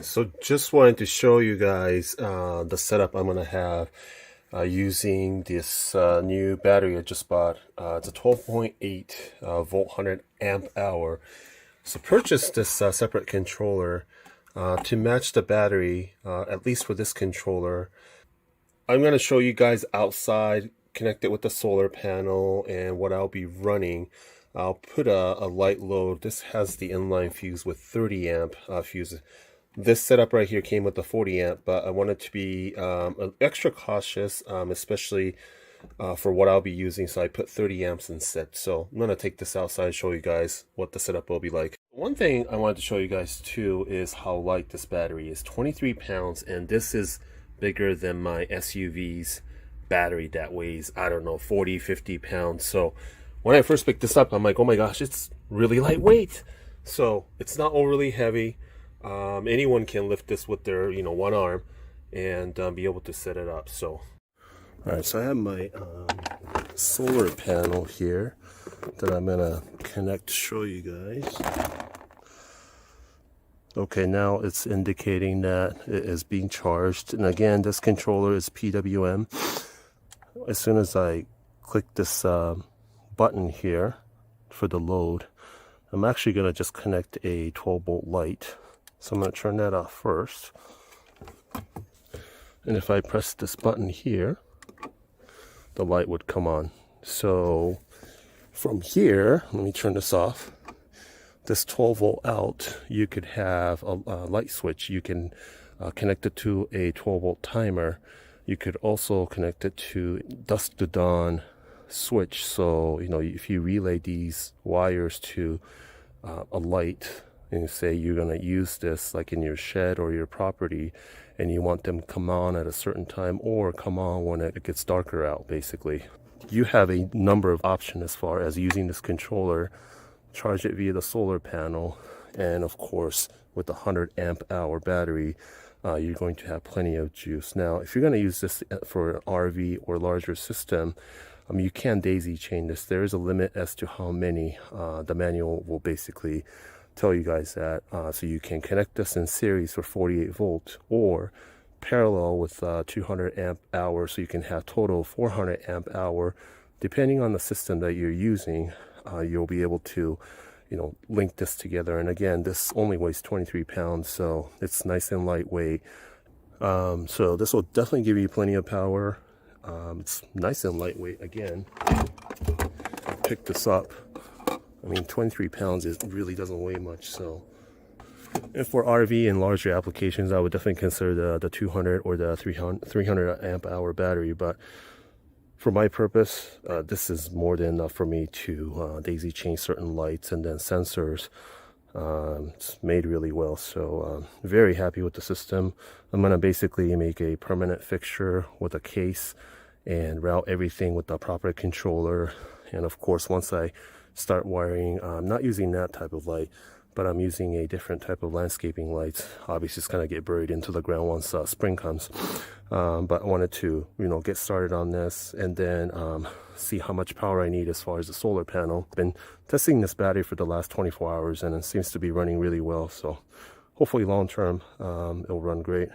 So just wanted to show you guys the setup I'm going to have using this new battery I just bought. It's a 12.8 volt 100 amp hour. So purchased this separate controller to match the battery, at least for this controller. I'm going to show you guys outside, connect it with the solar panel, and what I'll be running. I'll put a light load. This has the inline fuse with 30 amp fuse. This setup right here came with the 40 amp, but I wanted to be extra cautious, especially for what I'll be using, so I put 30 amps instead. So I'm going to take this outside and show you guys what the setup will be like. One thing I wanted to show you guys too is how light this battery is. 23 pounds, and this is bigger than my SUV's battery that weighs, I don't know, 40-50 pounds. So when I first picked this up, I'm like, oh my gosh, it's really lightweight. So it's not overly heavy. Anyone can lift this with their one arm and be able to set it up. So all right, so I have my solar panel here that I'm gonna connect to show you guys. Okay, now it's indicating that it is being charged, and again, this controller is PWM. As soon as I click this button here for the load, I'm actually gonna just connect a 12-volt light. So I'm going to turn that off first. And if I press this button here, the light would come on. So from here, let me turn this off. This 12 volt out, you could have a light switch. You can connect it to a 12 volt timer. You could also connect it to dusk to dawn switch. So, if you relay these wires to a light, and say you're going to use this like in your shed or your property, and you want them to come on at a certain time or come on when it gets darker out, basically. You have a number of options as far as using this controller, charge it via the solar panel, and of course with the 100 amp hour battery, you're going to have plenty of juice. Now, if you're going to use this for an RV or larger system, you can daisy chain this. There is a limit as to how many. The manual will basically tell you guys that, so you can connect this in series for 48 volts or parallel with 200 amp hour, so you can have total 400 amp hour. Depending on the system that you're using, you'll be able to link this together. And again, this only weighs 23 pounds, so it's nice and lightweight. So this will definitely give you plenty of power. It's nice and lightweight. Again, pick this up. 23 pounds, it really doesn't weigh much. So, and for RV and larger applications, I would definitely consider the 200 or the 300 amp hour battery. But for my purpose, this is more than enough for me to daisy chain certain lights and then sensors. It's made really well. So very happy with the system. I'm going to basically make a permanent fixture with a case and route everything with the proper controller. And of course, once I start wiring, I'm not using that type of light, but I'm using a different type of landscaping lights. Obviously, it's going to get buried into the ground once spring comes. But I wanted to, get started on this and then see how much power I need as far as the solar panel. Been testing this battery for the last 24 hours, and it seems to be running really well. So hopefully long term, it'll run great.